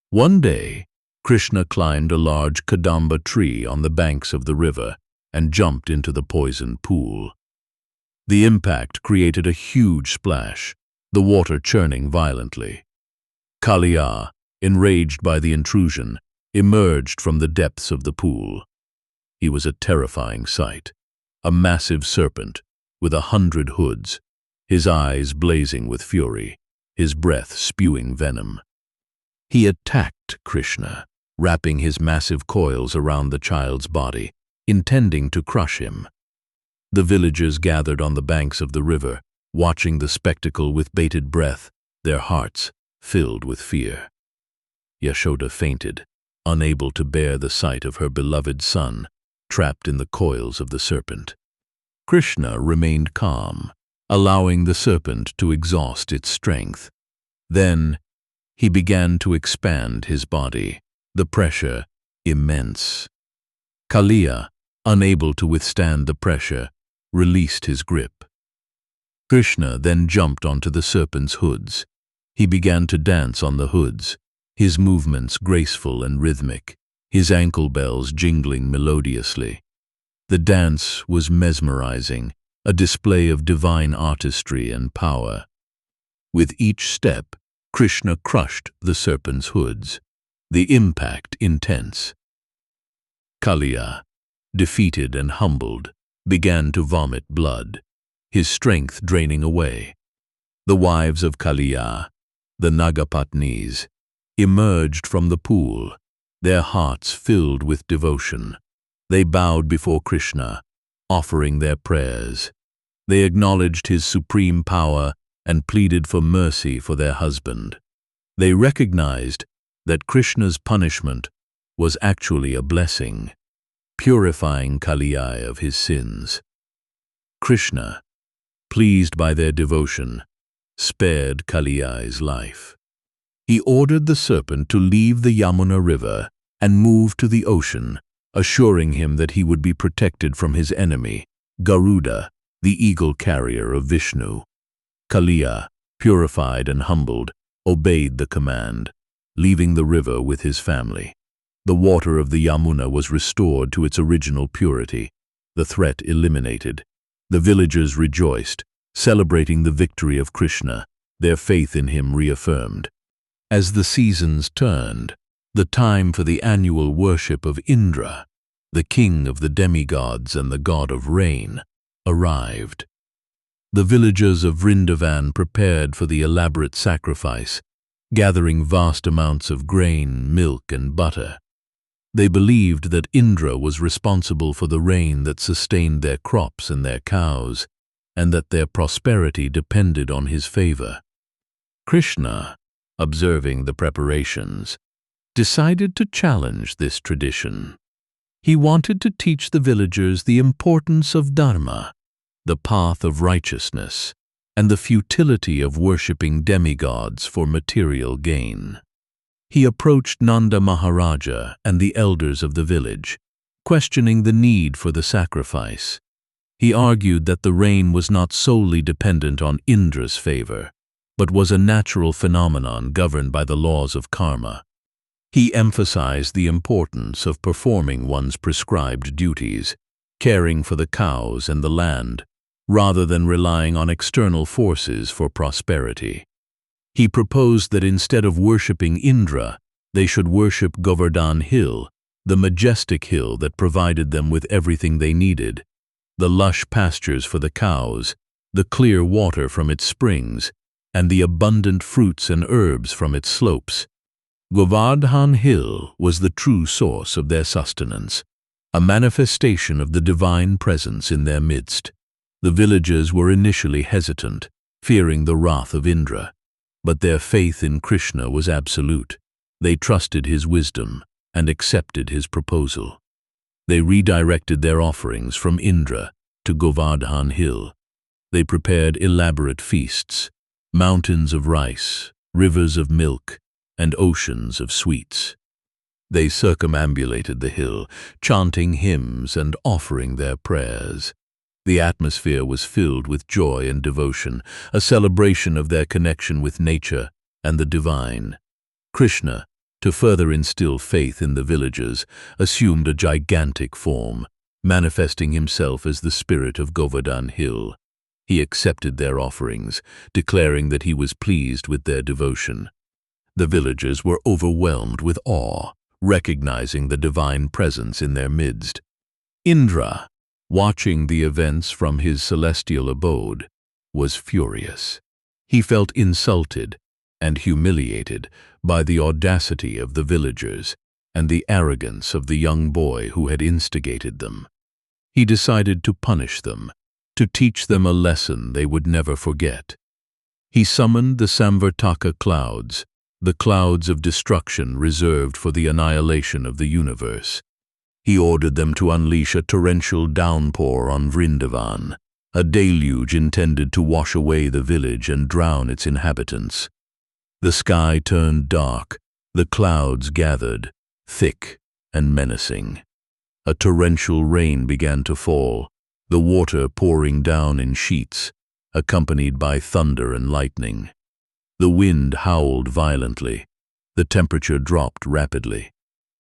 One day, Krishna climbed a large kadamba tree on the banks of the river and jumped into the poisoned pool. The impact created a huge splash, the water churning violently. Kaliya, enraged by the intrusion, emerged from the depths of the pool. He was a terrifying sight, a massive serpent with 100 hoods, his eyes blazing with fury, his breath spewing venom. He attacked Krishna, wrapping his massive coils around the child's body, intending to crush him. The villagers gathered on the banks of the river, watching the spectacle with bated breath, their hearts filled with fear. Yashoda fainted, unable to bear the sight of her beloved son, trapped in the coils of the serpent. Krishna remained calm, allowing the serpent to exhaust its strength. Then, he began to expand his body, the pressure immense. Kaliya, unable to withstand the pressure, released his grip. Krishna then jumped onto the serpent's hoods. He began to dance on the hoods, his movements graceful and rhythmic, his ankle bells jingling melodiously. The dance was mesmerizing, a display of divine artistry and power. With each step, Krishna crushed the serpent's hoods, the impact intense. Kaliya, defeated and humbled, began to vomit blood, his strength draining away. The wives of Kaliya, the Nagapatnis, emerged from the pool, their hearts filled with devotion. They bowed before Krishna, offering their prayers. They acknowledged his supreme power and pleaded for mercy for their husband. They recognized that Krishna's punishment was actually a blessing, purifying Kaliya of his sins. Krishna, pleased by their devotion, spared Kaliya's life. He ordered the serpent to leave the Yamuna river and move to the ocean, assuring him that he would be protected from his enemy, Garuda, the eagle carrier of Vishnu. Kaliya, purified and humbled, obeyed the command, leaving the river with his family. The water of the Yamuna was restored to its original purity, the threat eliminated. The villagers rejoiced, celebrating the victory of Krishna, their faith in him reaffirmed. As the seasons turned, the time for the annual worship of Indra, the king of the demigods and the god of rain, arrived. The villagers of Vrindavan prepared for the elaborate sacrifice, gathering vast amounts of grain, milk, and butter. They believed that Indra was responsible for the rain that sustained their crops and their cows, and that their prosperity depended on his favor. Krishna, observing the preparations, decided to challenge this tradition. He wanted to teach the villagers the importance of dharma, the path of righteousness, and the futility of worshipping demigods for material gain. He approached Nanda Maharaja and the elders of the village, questioning the need for the sacrifice. He argued that the rain was not solely dependent on Indra's favor, but was a natural phenomenon governed by the laws of karma. He emphasized the importance of performing one's prescribed duties, caring for the cows and the land, rather than relying on external forces for prosperity. He proposed that instead of worshipping Indra, they should worship Govardhan Hill, the majestic hill that provided them with everything they needed, the lush pastures for the cows, the clear water from its springs, and the abundant fruits and herbs from its slopes. Govardhan Hill was the true source of their sustenance, a manifestation of the divine presence in their midst. The villagers were initially hesitant, fearing the wrath of Indra, but their faith in Krishna was absolute. They trusted his wisdom and accepted his proposal. They redirected their offerings from Indra to Govardhan Hill. They prepared elaborate feasts, mountains of rice, rivers of milk, and oceans of sweets. They circumambulated the hill, chanting hymns and offering their prayers. The atmosphere was filled with joy and devotion, a celebration of their connection with nature and the divine. Krishna, to further instill faith in the villagers, assumed a gigantic form, manifesting himself as the spirit of Govardhan Hill. He accepted their offerings, declaring that he was pleased with their devotion. The villagers were overwhelmed with awe, recognizing the divine presence in their midst. Indra, watching the events from his celestial abode, was furious. He felt insulted and humiliated by the audacity of the villagers and the arrogance of the young boy who had instigated them. He decided to punish them, to teach them a lesson they would never forget. He summoned the Samvartaka clouds, the clouds of destruction reserved for the annihilation of the universe. He ordered them to unleash a torrential downpour on Vrindavan, a deluge intended to wash away the village and drown its inhabitants. The sky turned dark, the clouds gathered, thick and menacing. A torrential rain began to fall, the water pouring down in sheets, accompanied by thunder and lightning. The wind howled violently, the temperature dropped rapidly.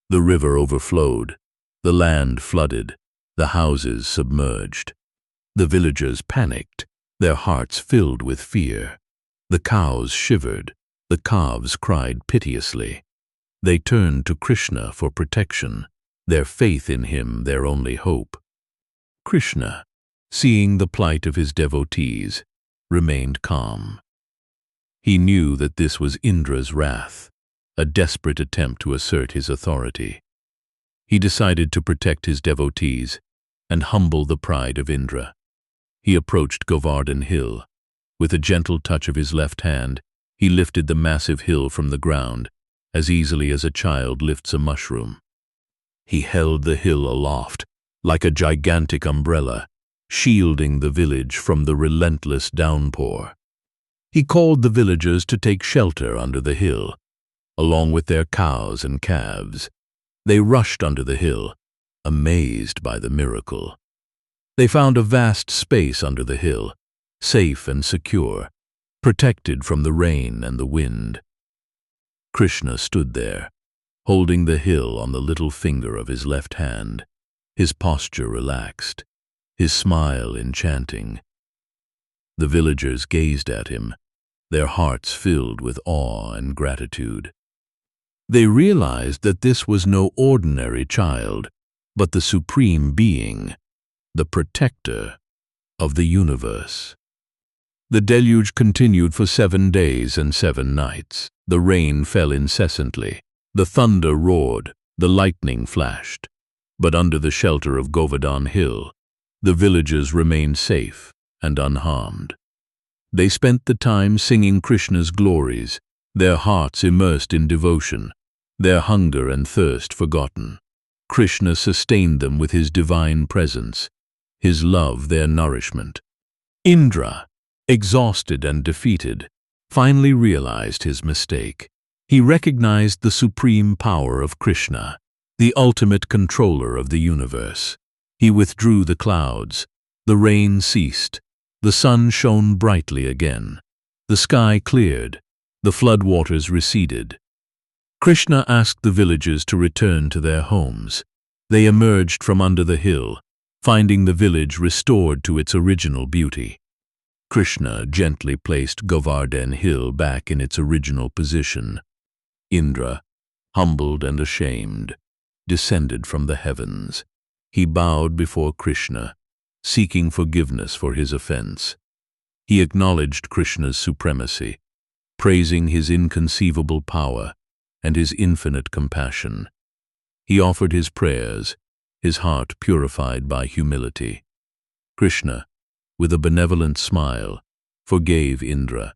The river overflowed, the land flooded, the houses submerged. The villagers panicked, their hearts filled with fear. The cows shivered, the calves cried piteously. They turned to Krishna for protection, their faith in him their only hope. Krishna, seeing the plight of his devotees, remained calm. He knew that this was Indra's wrath, a desperate attempt to assert his authority. He decided to protect his devotees and humble the pride of Indra. He approached Govardhan Hill. With a gentle touch of his left hand, he lifted the massive hill from the ground, as easily as a child lifts a mushroom. He held the hill aloft, like a gigantic umbrella, shielding the village from the relentless downpour. He called the villagers to take shelter under the hill, along with their cows and calves. They rushed under the hill, amazed by the miracle. They found a vast space under the hill, safe and secure, protected from the rain and the wind. Krishna stood there, holding the hill on the little finger of his left hand, his posture relaxed, his smile enchanting. The villagers gazed at him, their hearts filled with awe and gratitude. They realized that this was no ordinary child, but the supreme being, the protector of the universe. The deluge continued for 7 days and 7 nights. The rain fell incessantly, the thunder roared, the lightning flashed. But under the shelter of Govardhan Hill, the villagers remained safe and unharmed. They spent the time singing Krishna's glories, their hearts immersed in devotion, their hunger and thirst forgotten. Krishna sustained them with his divine presence, his love their nourishment. Indra, exhausted and defeated, finally realized his mistake. He recognized the supreme power of Krishna, the ultimate controller of the universe. He withdrew the clouds, the rain ceased, the sun shone brightly again, the sky cleared, the floodwaters receded. Krishna asked the villagers to return to their homes. They emerged from under the hill, finding the village restored to its original beauty. Krishna gently placed Govardhan Hill back in its original position. Indra, humbled and ashamed, descended from the heavens. He bowed before Krishna, seeking forgiveness for his offense. He acknowledged Krishna's supremacy, praising his inconceivable power and his infinite compassion. He offered his prayers, his heart purified by humility. Krishna, with a benevolent smile, forgave Indra,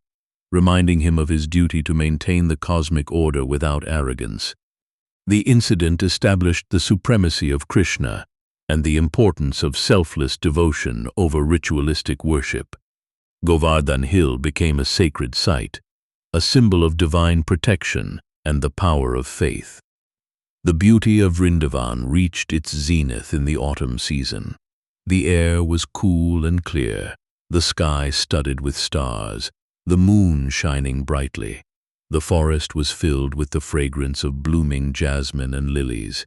reminding him of his duty to maintain the cosmic order without arrogance. The incident established the supremacy of Krishna and the importance of selfless devotion over ritualistic worship. Govardhan Hill became a sacred site, a symbol of divine protection and the power of faith. The beauty of Vrindavan reached its zenith in the autumn season. The air was cool and clear, the sky studded with stars, the moon shining brightly. The forest was filled with the fragrance of blooming jasmine and lilies.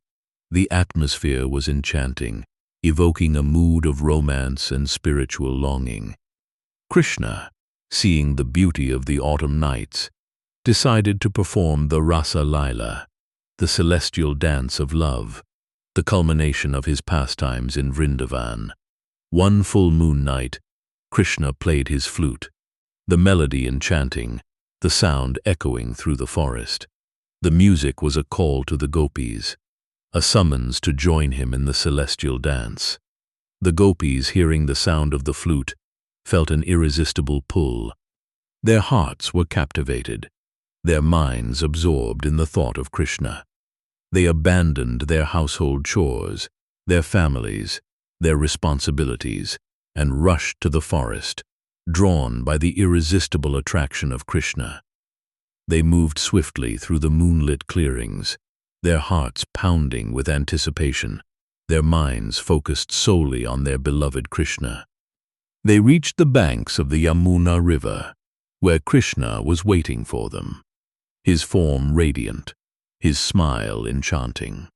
The atmosphere was enchanting, evoking a mood of romance and spiritual longing. Krishna, seeing the beauty of the autumn nights, decided to perform the Rasa Lila, the celestial dance of love, the culmination of his pastimes in Vrindavan. One full moon night, Krishna played his flute, the melody enchanting, the sound echoing through the forest. The music was a call to the gopis, a summons to join him in the celestial dance. The gopis, hearing the sound of the flute, felt an irresistible pull. Their hearts were captivated, their minds absorbed in the thought of Krishna. They abandoned their household chores, their families, their responsibilities, and rushed to the forest, drawn by the irresistible attraction of Krishna. They moved swiftly through the moonlit clearings, their hearts pounding with anticipation, their minds focused solely on their beloved Krishna. They reached the banks of the Yamuna River, where Krishna was waiting for them, his form radiant, his smile enchanting.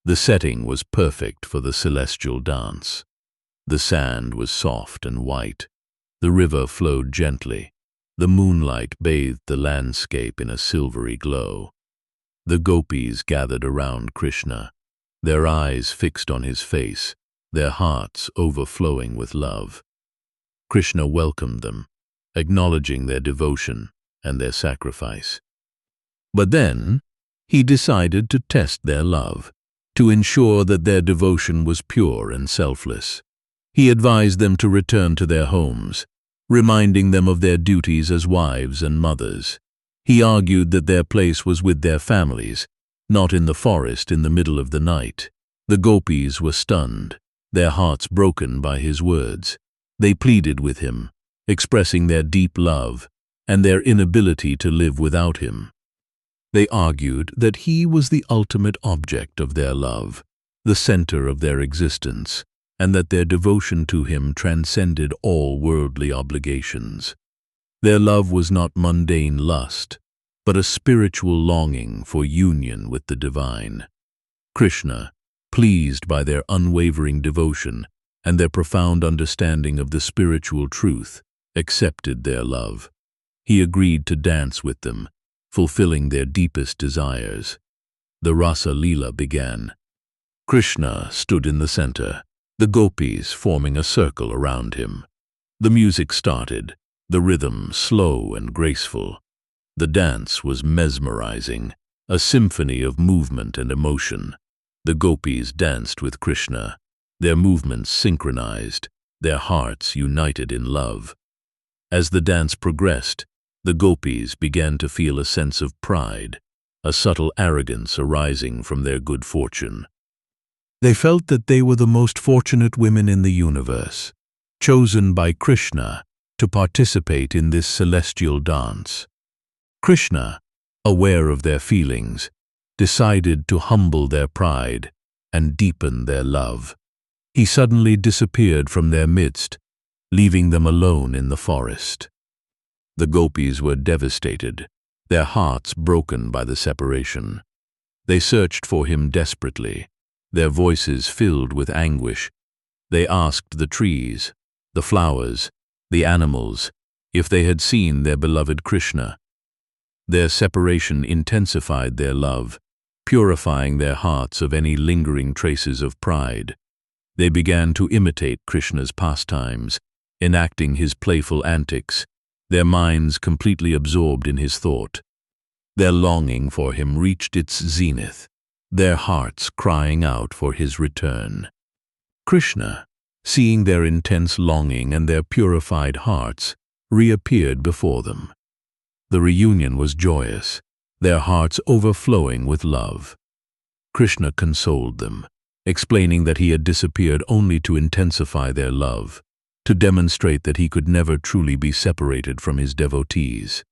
The setting was perfect for the celestial dance. The sand was soft and white. The river flowed gently. The moonlight bathed the landscape in a silvery glow. The gopis gathered around Krishna, their eyes fixed on his face, their hearts overflowing with love. Krishna welcomed them, acknowledging their devotion and their sacrifice. But then, he decided to test their love, to ensure that their devotion was pure and selfless. He advised them to return to their homes, reminding them of their duties as wives and mothers. He argued that their place was with their families, not in the forest in the middle of the night. The gopis were stunned, their hearts broken by his words. They pleaded with him, expressing their deep love and their inability to live without him. They argued that he was the ultimate object of their love, the center of their existence, and that their devotion to him transcended all worldly obligations. Their love was not mundane lust, but a spiritual longing for union with the divine. Krishna, pleased by their unwavering devotion and their profound understanding of the spiritual truth, accepted their love. He agreed to dance with them, fulfilling their deepest desires. The Rasa Lila began. Krishna stood in the center, the gopis forming a circle around him. The music started, the rhythm slow and graceful. The dance was mesmerizing, a symphony of movement and emotion. The gopis danced with Krishna, their movements synchronized, their hearts united in love. As the dance progressed, the gopis began to feel a sense of pride, a subtle arrogance arising from their good fortune. They felt that they were the most fortunate women in the universe, chosen by Krishna to participate in this celestial dance. Krishna, aware of their feelings, decided to humble their pride and deepen their love. He suddenly disappeared from their midst, leaving them alone in the forest. The gopis were devastated, their hearts broken by the separation. They searched for him desperately, their voices filled with anguish. They asked the trees, the flowers, the animals, if they had seen their beloved Krishna. Their separation intensified their love, purifying their hearts of any lingering traces of pride. They began to imitate Krishna's pastimes, enacting his playful antics, their minds completely absorbed in his thought. Their longing for him reached its zenith, their hearts crying out for his return. Krishna, seeing their intense longing and their purified hearts, reappeared before them. The reunion was joyous, their hearts overflowing with love. Krishna consoled them, explaining that he had disappeared only to intensify their love, to demonstrate that he could never truly be separated from his devotees.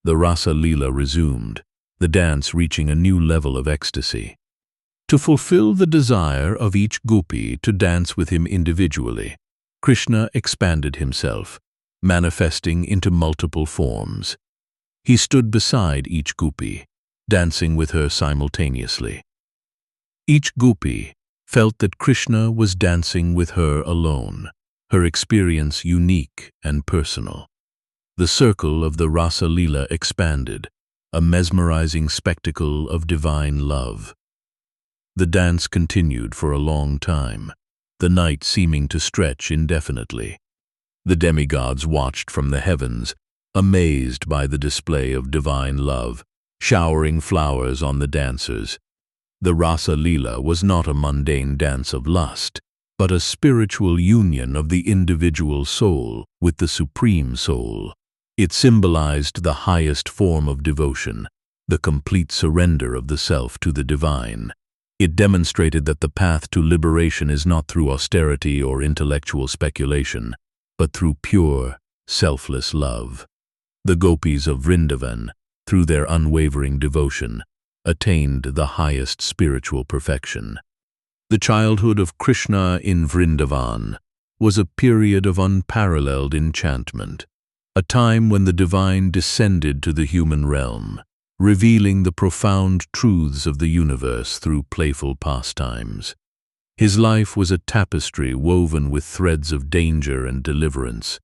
The Rasa Leela resumed, the dance reaching a new level of ecstasy. To fulfill the desire of each gopi to dance with him individually, Krishna expanded himself, manifesting into multiple forms. He stood beside each gopi, dancing with her simultaneously. Each gopi felt that Krishna was dancing with her alone, her experience unique and personal. The circle of the Rasa Leela expanded, a mesmerizing spectacle of divine love. The dance continued for a long time, the night seeming to stretch indefinitely. The demigods watched from the heavens, amazed by the display of divine love, showering flowers on the dancers. The Rasa Leela was not a mundane dance of lust, but a spiritual union of the individual soul with the Supreme Soul. It symbolized the highest form of devotion, the complete surrender of the self to the divine. It demonstrated that the path to liberation is not through austerity or intellectual speculation, but through pure, selfless love. The gopis of Vrindavan, through their unwavering devotion, attained the highest spiritual perfection. The childhood of Krishna in Vrindavan was a period of unparalleled enchantment, a time when the divine descended to the human realm, revealing the profound truths of the universe through playful pastimes. His life was a tapestry woven with threads of danger and deliverance,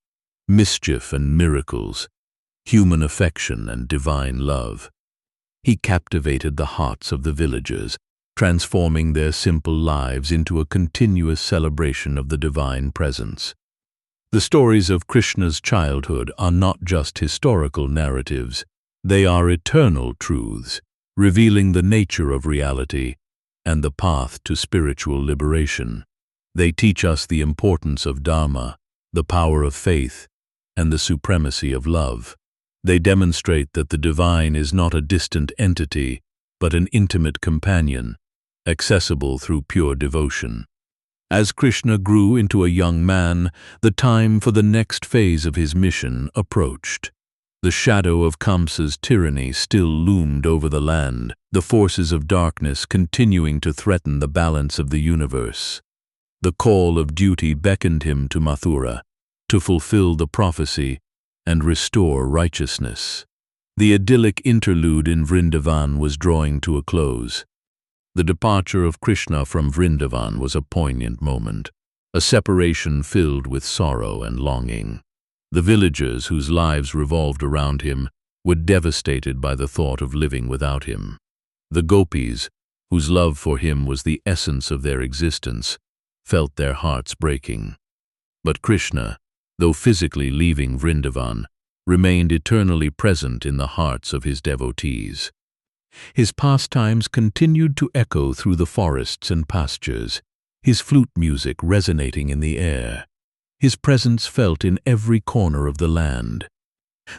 mischief and miracles, human affection and divine love. He captivated the hearts of the villagers, transforming their simple lives into a continuous celebration of the divine presence. The stories of Krishna's childhood are not just historical narratives. They are eternal truths, revealing the nature of reality and the path to spiritual liberation. They teach us the importance of Dharma, the power of faith, and the supremacy of love. They demonstrate that the divine is not a distant entity, but an intimate companion, accessible through pure devotion. As Krishna grew into a young man, the time for the next phase of his mission approached. The shadow of Kamsa's tyranny still loomed over the land, the forces of darkness continuing to threaten the balance of the universe. The call of duty beckoned him to Mathura, to fulfill the prophecy and restore righteousness. The idyllic interlude in Vrindavan was drawing to a close. The departure of Krishna from Vrindavan was a poignant moment, a separation filled with sorrow and longing. The villagers whose lives revolved around him were devastated by the thought of living without him. The gopis, whose love for him was the essence of their existence, felt their hearts breaking. But Krishna, though physically leaving Vrindavan, remained eternally present in the hearts of his devotees. His pastimes continued to echo through the forests and pastures, his flute music resonating in the air. His presence felt in every corner of the land.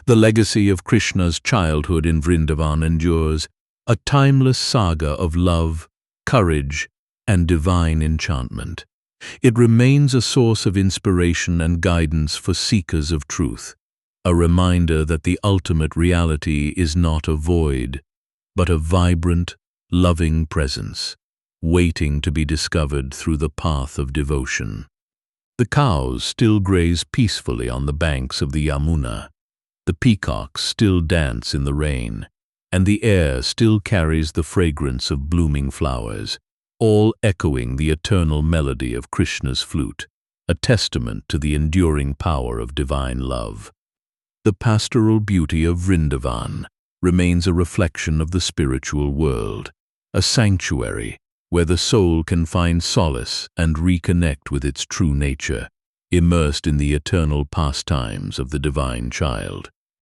The legacy of Krishna's childhood in Vrindavan endures, a timeless saga of love, courage, and divine enchantment. It remains a source of inspiration and guidance for seekers of truth, a reminder that the ultimate reality is not a void, but a vibrant, loving presence, waiting to be discovered through the path of devotion. The cows still graze peacefully on the banks of the Yamuna. The peacocks still dance in the rain, and the air still carries the fragrance of blooming flowers, all echoing the eternal melody of Krishna's flute, a testament to the enduring power of divine love. The pastoral beauty of Vrindavan remains a reflection of the spiritual world, a sanctuary where the soul can find solace and reconnect with its true nature, immersed in the eternal pastimes of the divine child.